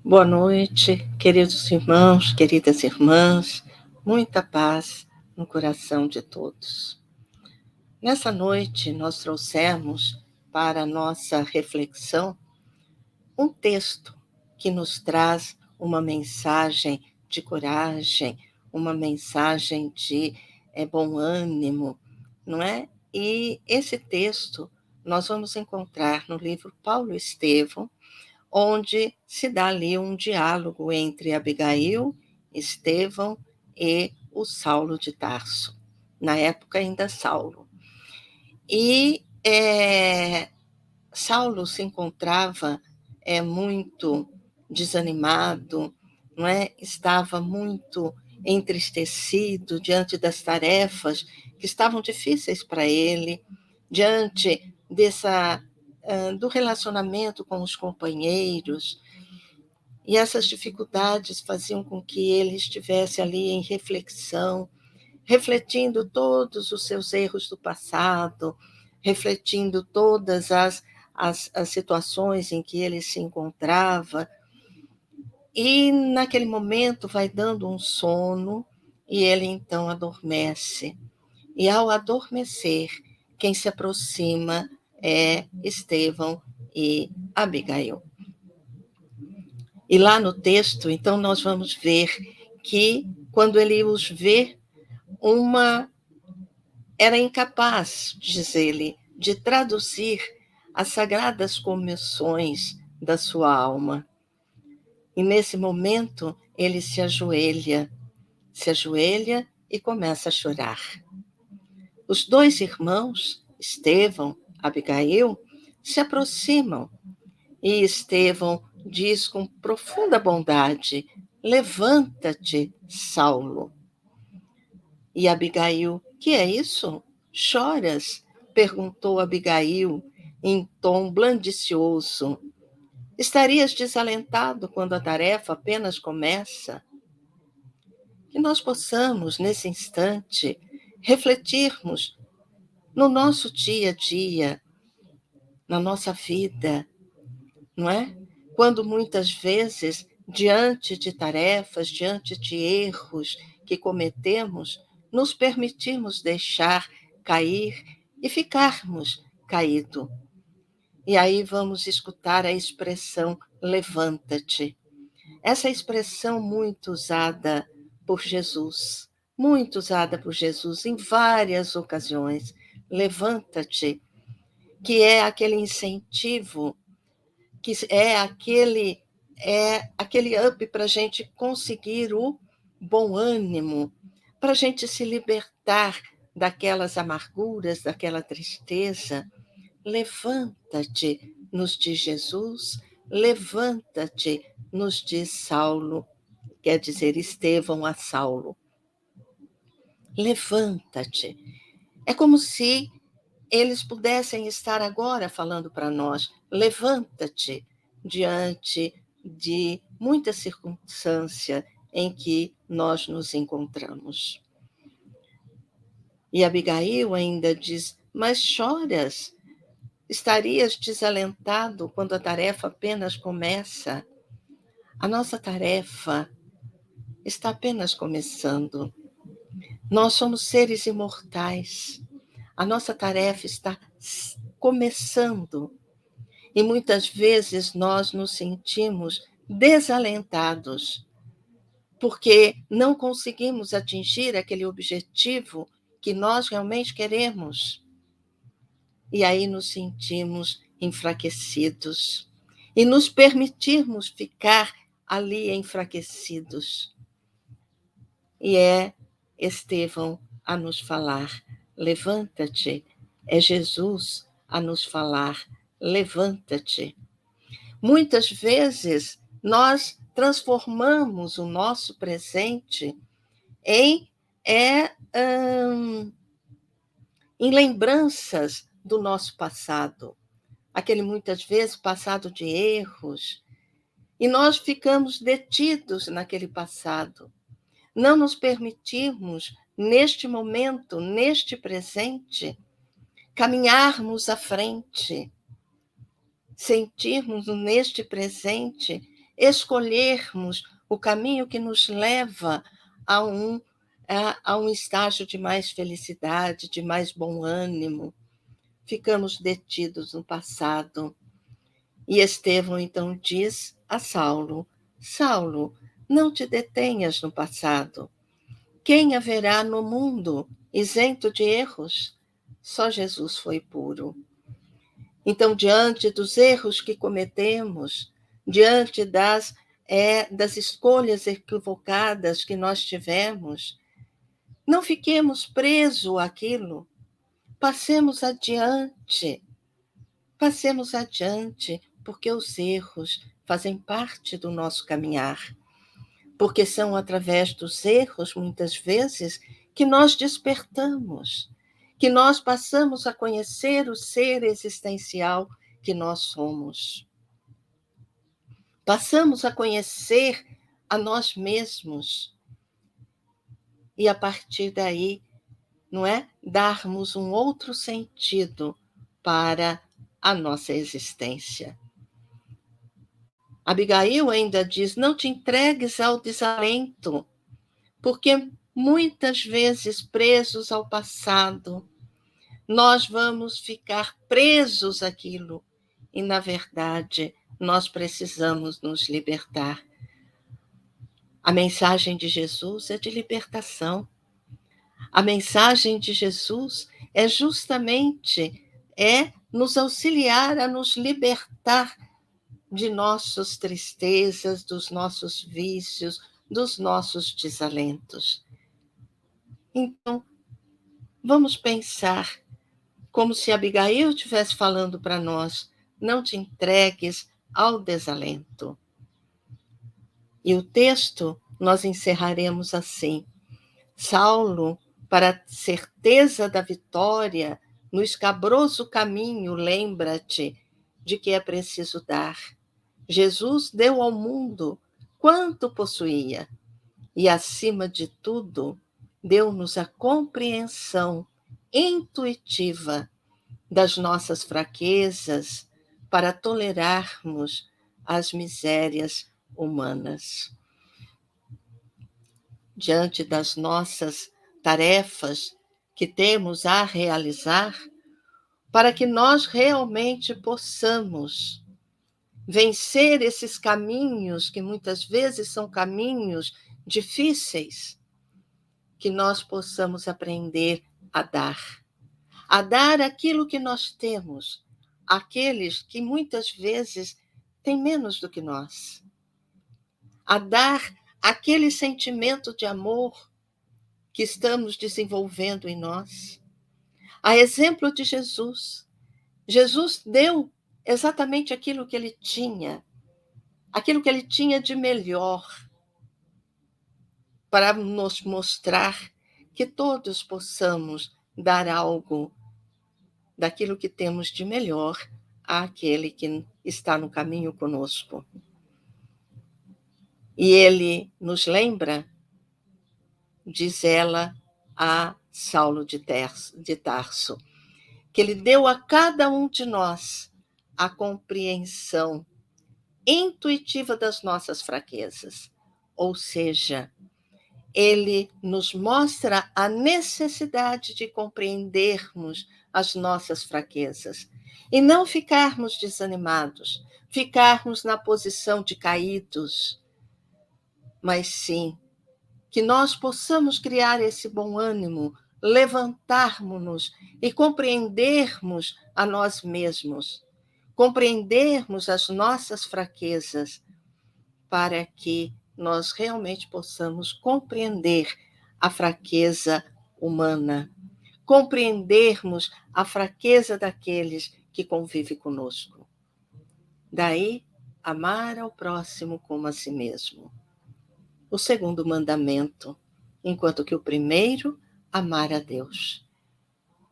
Boa noite, queridos irmãos, queridas irmãs, muita paz no coração de todos. Nessa noite, nós trouxemos para a nossa reflexão um texto que nos traz uma mensagem de coragem, uma mensagem de bom ânimo, não é? E esse texto nós vamos encontrar no livro Paulo Estevão, onde se dá ali um diálogo entre Abigail, Estevão e o Saulo de Tarso, na época ainda Saulo. E Saulo se encontrava muito desanimado, não é? Estava muito entristecido diante das tarefas que estavam difíceis para ele, diante do relacionamento com os companheiros, e essas dificuldades faziam com que ele estivesse ali em reflexão, refletindo todos os seus erros do passado, refletindo todas as situações em que ele se encontrava. E naquele momento vai dando um sono e ele então adormece. E ao adormecer, quem se aproxima é Estevão e Abigail. E lá no texto, então, nós vamos ver que, quando ele os vê, era incapaz, diz ele, de traduzir as sagradas comoções da sua alma. E nesse momento, ele se ajoelha e começa a chorar. Os dois irmãos, Estevão, Abigail, se aproximam e Estevão diz com profunda bondade: levanta-te, Saulo. E Abigail: que é isso? Choras? Perguntou Abigail em tom blandicioso. Estarias desalentado quando a tarefa apenas começa? Que nós possamos, nesse instante, refletirmos no nosso dia a dia, na nossa vida, não é? Quando muitas vezes, diante de tarefas, diante de erros que cometemos, nos permitimos deixar cair e ficarmos caído. E aí vamos escutar a expressão levanta-te. Essa expressão muito usada por Jesus em várias ocasiões. Levanta-te, que é aquele incentivo, que é aquele up para a gente conseguir o bom ânimo, para a gente se libertar daquelas amarguras, daquela tristeza. Levanta-te, nos diz Jesus, levanta-te, nos diz Saulo, quer dizer, Estevão a Saulo. Levanta-te. É como se eles pudessem estar agora falando para nós: levanta-te diante de muita circunstância em que nós nos encontramos. E Abigail ainda diz: mas choras? Estarias desalentado quando a tarefa apenas começa? A nossa tarefa está apenas começando. Nós somos seres imortais. A nossa tarefa está começando. E muitas vezes nós nos sentimos desalentados, porque não conseguimos atingir aquele objetivo que nós realmente queremos. E aí nos sentimos enfraquecidos. E nos permitirmos ficar ali enfraquecidos. E é Estevão a nos falar: levanta-te. É Jesus a nos falar: levanta-te. Muitas vezes nós transformamos o nosso presente em lembranças do nosso passado, aquele muitas vezes passado de erros, e nós ficamos detidos naquele passado. Não nos permitimos, neste momento, neste presente, caminharmos à frente, sentirmos neste presente escolhermos o caminho que nos leva a um estágio de mais felicidade, de mais bom ânimo. Ficamos detidos no passado. E Estevão então diz a Saulo: Saulo, não te detenhas no passado. Quem haverá no mundo isento de erros? Só Jesus foi puro. Então, diante dos erros que cometemos, diante das escolhas equivocadas que nós tivemos, não fiquemos presos àquilo. Passemos adiante. Passemos adiante, porque os erros fazem parte do nosso caminhar. Porque são através dos erros, muitas vezes, que nós despertamos, que nós passamos a conhecer o ser existencial que nós somos. Passamos a conhecer a nós mesmos. E a partir daí, não é? Darmos um outro sentido para a nossa existência. Abigail ainda diz: não te entregues ao desalento, porque muitas vezes presos ao passado, nós vamos ficar presos àquilo e, na verdade, nós precisamos nos libertar. A mensagem de Jesus é de libertação. A mensagem de Jesus é justamente nos auxiliar a nos libertar de nossas tristezas, dos nossos vícios, dos nossos desalentos. Então, vamos pensar como se Abigail estivesse falando para nós: não te entregues ao desalento. E o texto nós encerraremos assim: Saulo, para a certeza da vitória, no escabroso caminho, lembra-te de que é preciso dar. Jesus deu ao mundo quanto possuía e, acima de tudo, deu-nos a compreensão intuitiva das nossas fraquezas para tolerarmos as misérias humanas. Diante das nossas tarefas que temos a realizar, para que nós realmente possamos vencer esses caminhos, que muitas vezes são caminhos difíceis, que nós possamos aprender a dar aquilo que nós temos, àqueles que muitas vezes têm menos do que nós, a dar aquele sentimento de amor que estamos desenvolvendo em nós. A exemplo de Jesus, Jesus deu exatamente aquilo que ele tinha de melhor, para nos mostrar que todos possamos dar algo daquilo que temos de melhor àquele que está no caminho conosco. E ele nos lembra, diz ela a Saulo de Tarso, que ele deu a cada um de nós a compreensão intuitiva das nossas fraquezas. Ou seja, ele nos mostra a necessidade de compreendermos as nossas fraquezas e não ficarmos desanimados, ficarmos na posição de caídos, mas sim que nós possamos criar esse bom ânimo, levantarmos-nos e compreendermos a nós mesmos, compreendermos as nossas fraquezas, para que nós realmente possamos compreender a fraqueza humana, compreendermos a fraqueza daqueles que convivem conosco. Daí, amar ao próximo como a si mesmo. O segundo mandamento, enquanto que o primeiro, amar a Deus.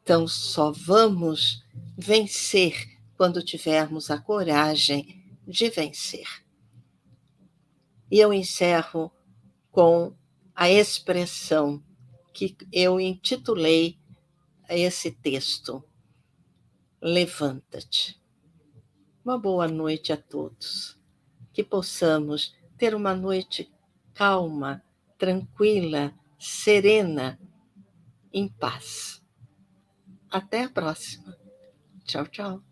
Então, só vamos vencer quando tivermos a coragem de vencer. E eu encerro com a expressão que eu intitulei esse texto: levanta-te. Uma boa noite a todos. que possamos ter uma noite calma, tranquila, serena, em paz. Até a próxima. Tchau, tchau.